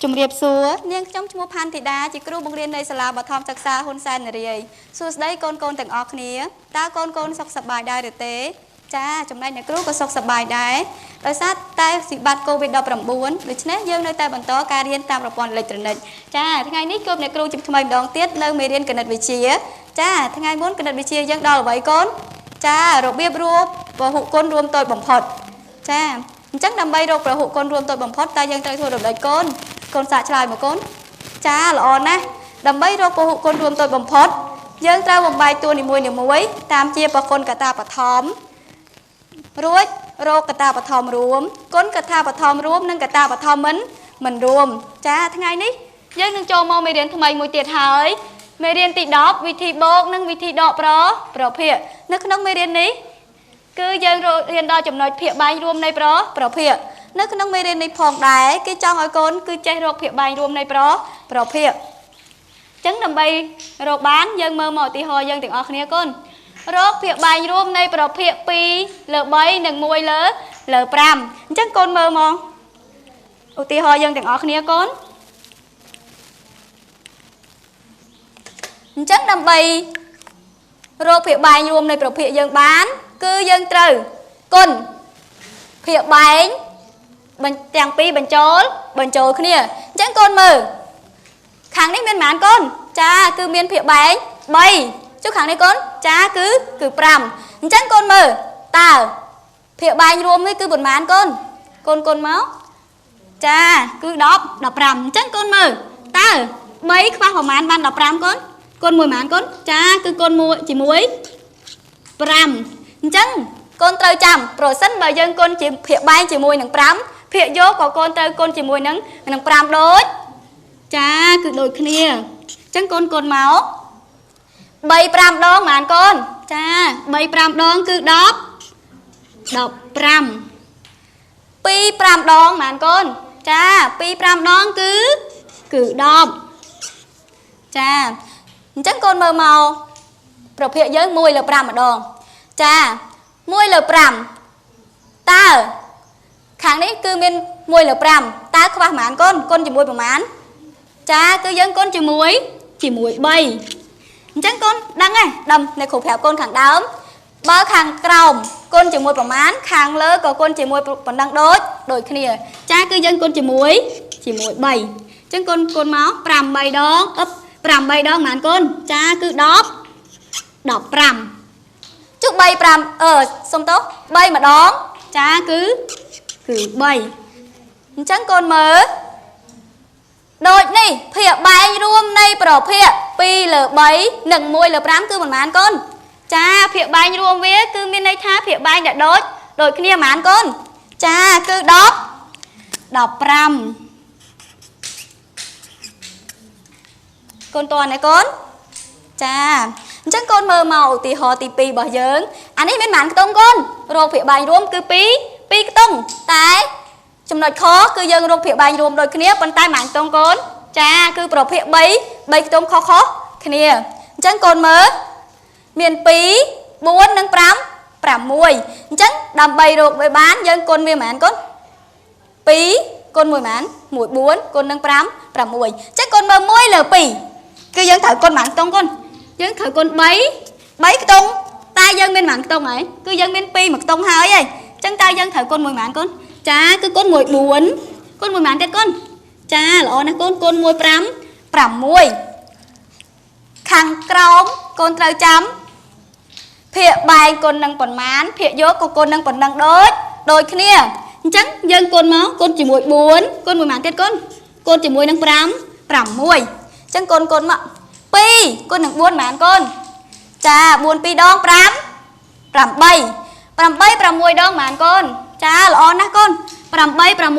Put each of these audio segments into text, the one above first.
ជំរាបសួរនាងខ្ញុំឈ្មោះផាន់ធីតាជាគ្រូបង្រៀននៅសាលាបឋមសិក្សាហ៊ុនសែននារីសួស្តីកូនកូនទាំងអស់គ្នាតើកូនកូនសុខសប្បាយដែរឬទេចាចំណែកអ្នកគ្រូក៏សុខសប្បាយដែរដោយសារតែវិបត្តិ COVID-19 ដូច្នេះយើងនៅតែបន្តការរៀនតាមប្រព័ន្ធអេឡិចត្រូនិកចាថ្ងៃនេះជួបអ្នកគ្រូជាថ្មីម្ដងទៀតនៅមេរៀនគណិតវិទ្យាចាថ្ងៃមុនគណិតវិទ្យាយើងដល់អ្វីកូនចារបៀបរកពហុគុណរួមតូចបំផុតចាអញ្ចឹងដើម្បីរកពហុគុណរួមតូចបំផុតតើយើងត្រូវធ្វើដូចម្ដេចកូនសាកឆ្លើយមកកូនចាល្អណាស់ដើម្បីរកពហុគុណរួមតូចបំផុតយើងត្រូវបំបែកតួនីមួយៗតាមជាបគុណកតាបឋមរួចរកកតាបឋមរួមគុណកតាបឋមរួមនិងកតាបឋមមិនរួមចាថ្ងៃនេះយើងនឹងចូលមកមេរៀនថ្មីមួយទៀតហើយមេរៀនទី10វិធីបូកនិងវិធីដកប្រភាគនៅក្នុងមេរៀននេះគឺយើងរៀនដល់ចំណុចភាគបែងរួមនៃប្រភាគនៅក្នុងមេរៀននេះផងដែរគេចង់ឲ្យកូនគឺចេះរកភាគបែងរួមនៃប្រភាគអញ្ចឹងដើម្បីរកបានយើងមើលមកឧទាហរណ៍យើងទាំងអស់គ្នាកូនរកភាគបែងរួមនៃប្រភាគ2លើ3និង1លើ5អញ្ចឹងកូនមើលមកឧទាហរណ៍យើងទាំងអស់គ្នាកូនអញ្ចឹងដើម្បីរកភាគបែងរួមនៃប្រភាគយើងបានគឺយើងត្រូវគុណភាគបែងទាំងពីរបញ្ចូលគ្នាអញ្ចឹងកូនមើលខាងនេះមានប៉ុន្មានកូនចាគឺមានភាគបែង3ចុះខាងនេះកូនចាគឺ5អញ្ចឹងកូនមើលតើភាគបែងរួមនេះគឺប៉ុន្មានកូនកូនមកចាគឺ10 15អញ្ចឹងកូនមើលតើ3ខ្វះប្រមាណបាន15កូន1ប៉ុន្មានកូនចាគឺកូន1ជាមួយ5អញ្ចឹងកូនត្រូវចាំប្រសិនបើយើងគុណជាភាគបែងជាមួយនឹង5ភាគយកក៏កូនត្រូវគុណជាមួយនឹង5ដូចចាគឺដូចគ្នាអញ្ចឹងកូនមក3 5ដងប៉ុន្មានកូនចា3 5ដងគឺ10 15 2 5ដងប៉ុន្មានកូនចា2 5ដងគឺ10ចាអញ្ចឹងកូនមើលមកប្រភាគយើង1លើ5ម្ដងចា1លើ5តើខាងនេះគឺមាន1លើ5តើខ្វះប៉ុន្មានកូនគុណជាមួយប្រមាណចាគឺយើងគុណជាមួយ3អញ្ចឹងកូនដឹងទេដឹងអ្នកគ្រូប្រាប់កូនខាងដើមបើខាងក្រោមគុណជាមួយប្រមាណខាងលើក៏គុណជាមួយប៉ុណ្ណឹងដូចគ្នាចាគឺយើងគុណជាមួយ3អញ្ចឹងកូនមក8ដង8ដងប៉ុន្មានកូនចាគឺ15ចុះ3 5សុំទោស3ម្ដងចាគឺ3អញ្ចឹងកូនមើលដូចនេះភាគបែងរួមនៃប្រភាគ2លើ3និង1លើ5គឺប៉ុន្មានកូនចាភាគបែងរួមវាគឺមានន័យថាភាគបែងដែលដូចគ្នាប៉ុន្មានកូនចាគឺ15កូនតើណាកូនចាអញ្ចឹងកូនមើលមកឧទាហរណ៍ទី2របស់យើងអានេះមានប៉ុន្មានខ្ទង់កូនរកភាគបែងរួមគឺ2ខ្ទង់តែចំណុចខគឺយើងរកភាគបែងរួមដូចគ្នាប៉ុន្តែប៉ុន្មានខ្ទង់កូនចាគឺប្រភាគ3ខ្ទង់ខុសគ្នាអញ្ចឹងកូនមើលមាន2 4និង5 6អញ្ចឹងដើម្បីរកវាបានយើងគុណវាប៉ុន្មានកូន2គុណ1ប៉ុន្មាន1 4គុណនឹង5 6អញ្ចឹងកូនមើល1លើ2គឺយើងត្រូវគុណប៉ុន្មានខ្ទង់កូនយើងត្រូវគុណ3ខ្ទង់តែយើងមានប៉ុន្មានខ្ទង់ហើយគឺយើងមាន2មួយខ្ទង់ហើយអញ្ចឹងតើយើងត្រូវគុណ1ប៉ុន្មានកូនចាគឺគុណ1 4គុណ1ប៉ុន្មានទៀតកូនចាល្អណាស់កូនគុណ1 5 6ខាងក្រោមកូនត្រូវចាំភាគបែងគុណនឹងប៉ុន្មានភាគយកក៏គុណនឹងប៉ុណ្ណឹងដូចគ្នាអញ្ចឹងយើងគុណមកគុណជាមួយ4គុណ1ប៉ុន្មានទៀតកូនគុណជាមួយនឹង5 6អញ្ចឹងកូនមក2គុណនឹង4ប៉ុន្មានកូនចា4 2ដង5 8 6ដងប៉ុន្មានកូនចាល្អណាស់កូន8 6ដង45 អញ្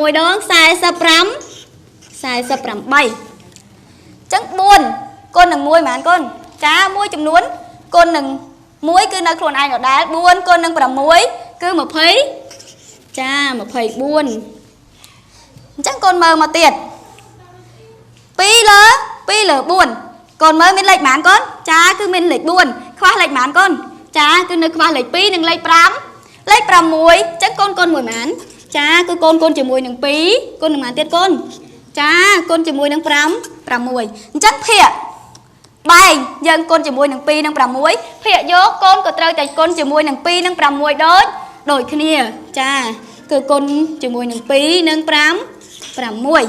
ចឹង4គុណនឹង1ប៉ុន្មានកូនចាមួយចំនួនគុណនឹង1គឺនៅខ្លួនឯងដដែល4គុណនឹង6គឺ20ចា24អញ្ចឹងកូនមើលមកទៀត2លើ4កូនមើលមានលេខប៉ុន្មានកូនចាគឺមានលេខ4ខ្វះលេខប៉ុន្មានកូនចាគឺនៅខ្វះលេខ2និងលេខ5លេខ6អញ្ចឹងកូន1ប៉ុន្មានចាគឺកូនជាមួយនឹង2គុណនឹងប៉ុន្មានទៀតកូន ចាក គុណជាមួយនឹង5 6អញ្ចឹងភាគបែងយើងគុណជាមួយនឹង2និង6ភាគយកកូនក៏ត្រូវតែគុណជាមួយនឹង2និង6ដូចគ្នាចាគឺគុណជាមួយនឹង2និង5 6អញ្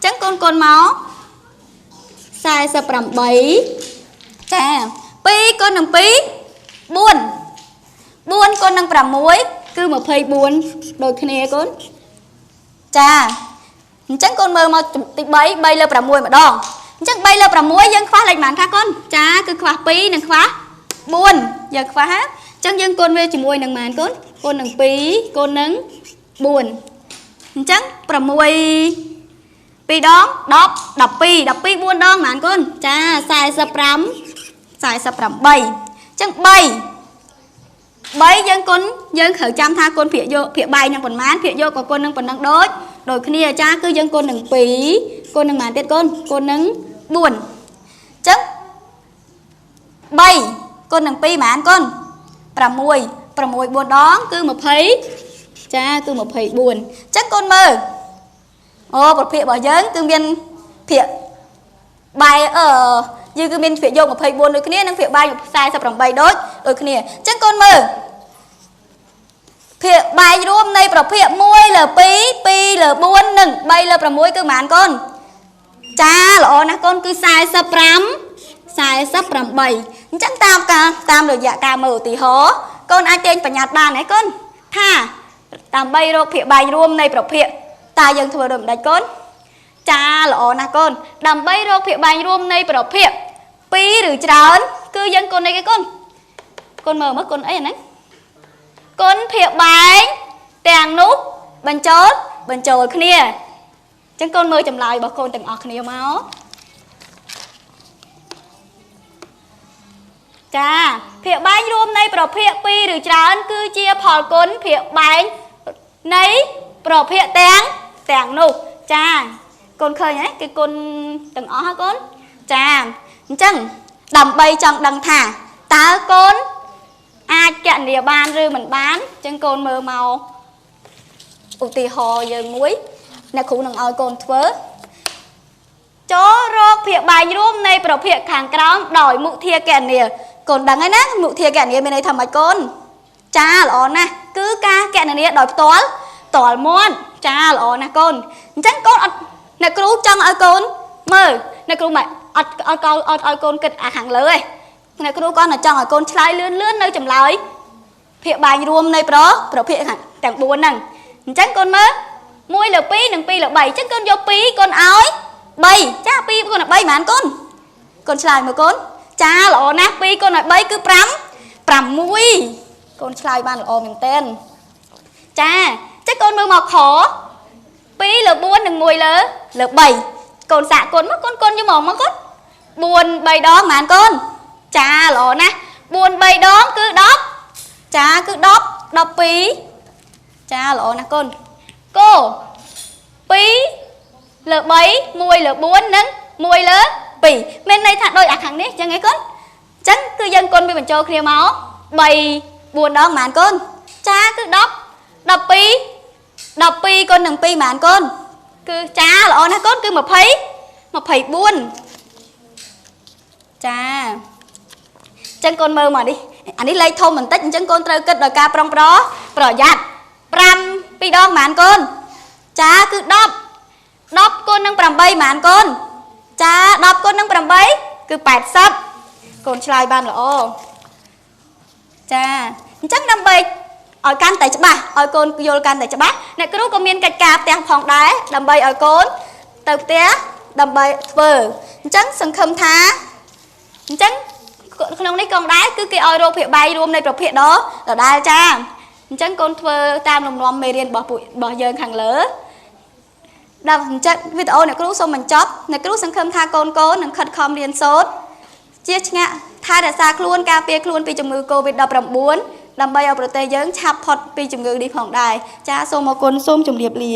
ចឹងកូនកូនមក48ចា2គុណនឹង2 4 4គុណនឹង6គឺ24ដូចគ្នាកូនចាអញ្ចឹងកូនមើលមកទី3 3លើ6ម្ដងអញ្ចឹង3លើ6យើងខ្វះលេខប៉ុន្មានខ្លះកូនចាគឺខ្វះ2និងខ្វះ4យើងខ្វះអញ្ចឹងយើងគុណវាជាមួយនឹងប៉ុន្មានគុណនឹង2គុណនឹង4អញ្ចឹង6 2ដង10 12 4ដងប៉ុន្មានគុណចា45 48អញ្ចឹង3យើងគុណយើងត្រូវចាំថាគុណភាគយកភាគបែងនឹងប៉ុន្មានភាគយកក៏គុណនឹងប៉ុណ្ណឹងដូចគ្នាចាគឺយើងគុណនឹង2គុណនឹងប៉ុន្មានទៀតគុណនឹង4អញ្ចឹង3គុណនឹង2ប៉ុន្មានគុណ6 4ដងគឺ20ចាគឺ24អញ្ចឹងគុណមើលអូប្រភេទរបស់យើងគឺមានភាគបែងយើងគឺមានភាគយក24ដូចគ្នានិងភាគបែង48ដូចគ្នាអញ្ចឹងកូនមើលភាគបែងរួមនៃប្រភេទ1លើ2 2លើ4និង3លើ6គឺប៉ុន្មានកូនចាល្អណាស់កូនគឺ45 48អញ្ចឹងតាមរយៈការមើលឧទាហរណ៍កូនអាចទាញបញ្ញត្តិបានហើយកូនថាដើម្បីរកភាគបែងរួមនៃប្រភេទតើយើងធ្វើដូចម្ដេចកូនចាល្អណាស់កូនដើម្បីរកភាគបែងរួមនៃប្រភេទ2ឬច្រើនគឺយើងគុណអីគេគុណមើលមើលគុណអីអាហ្នឹងគុណភាគបែងទាំងនោះបញ្ចូលគ្នាអញ្ចឹងកូនមើលចម្លើយរបស់កូនទាំងអស់គ្នាមកចាភាគបែងរួមនៃប្រភេទ2ឬច្រើនគឺជាផលគុណភាគបែងនៃប្រភេទទាំងនោះចាកូនឃើញទេគឺគុណទាំងអស់ហ៎កូនចាអញ្ចឹងដើម្បីចង់ដឹងថាតើកូនអាចគណនាបានឬមិនបានអញ្ចឹងកូនមើលមកឧទាហរណ៍យើងមួយអ្នកគ្រូនឹងឲ្យកូនធ្វើចូលរកភាគបែងរួមនៃប្រភេទខាងក្រោមដោយមុខធាគណនាកូនដឹងហើយណាមុខធាគណនាមានន័យថាម៉េចកូនចាល្អណាស់គឺការគណនាដោយផ្ទាល់មាត់ចាល្អណាស់កូនអញ្ចឹងកូនអត់អ្នកគ្រូចង់ឲ្យកូនមើលអ្នកគ្រូមិនអត់ឲ្យកូនគិតអាខាងលើទេអ្នកគ្រូគាត់តែចង់ឲ្យកូនឆ្លើយលឿននៅចម្លើយភាគបែងរួមនៃប្រភេទទាំង4ហ្នឹងអញ្ចឹងកូនមើល1លើ2និង2លើ3អញ្ចឹងកូនយក2កូនឲ្យ3ចា2កូនឲ្យ3ប៉ុន្មានកូនកូនឆ្លើយមើលកូនចាល្អណាស់2កូនឲ្យ3គឺ5 6កូនឆ្លើយបានល្អមែនទែនចាអញ្ចឹងកូនមើលមកខ2លើ4និង1លើ3កូនសាកគុណមកកូនយកមកកូន4 3ដងប៉ុន្មានកូនចាល្អណាស់4 3ដងគឺ10ចាគឺ10 12ចាល្អណាស់កូនគោ2លើ3 1លើ4និង1លើ2មានន័យថាដូចអាខាងនេះអញ្ចឹងឯងកូនអញ្ចឹងគឺយើងគុណវាបញ្ចូលគ្នាមក3 4ដងប៉ុន្មានកូនចាគឺ10 12គុណនឹង2ប៉ុន្មានកូនគឺចាល្អណាស់កូនគឺ24ចាអញ្ចឹងកូនមើលមកនេះអានេះលេខធំបន្តិចអញ្ចឹងកូនត្រូវគិតដោយការប្រុងប្រយ័ត្ន5 2ដងប៉ុន្មានកូនចាគឺ10គុណនឹង8ប៉ុន្មានកូនចា10គុណនឹង8គឺ80កូនឆ្លើយបានល្អចាអញ្ចឹងដើម្បីឲ្យកាន់តែច្បាស់ឲ្យកូនយល់កាន់តែច្បាស់អ្នកគ្រូក៏មានកិច្ចការផ្ទះផងដែរដើម្បីឲ្យកូនទៅផ្ទះដើម្បីធ្វើអញ្ចឹងសង្ឃឹមថាអញ្ចឹងក្នុងនេះកងដែរគឺគេឲ្យរកភាគបែងរួមនៃប្រភេទដដែលចាអញ្ចឹងកូនធ្វើតាមលំនាំមេរៀនរបស់យើងខាងលើដល់អញ្ចឹងវីដេអូអ្នកគ្រូសូមបញ្ចប់អ្នកគ្រូសង្ឃឹមថាកូននឹងខិតខំរៀនសូត្រជាឆ្ងាក់ថែរក្សាខ្លួនការពារខ្លួនពីជំងឺ Covid-19 ដើម្បីឲ្យប្រទេសយើងឆាប់ផុតពីជំងឺនេះផងដែរចាសូមអរគុណសូមជម្រាបលា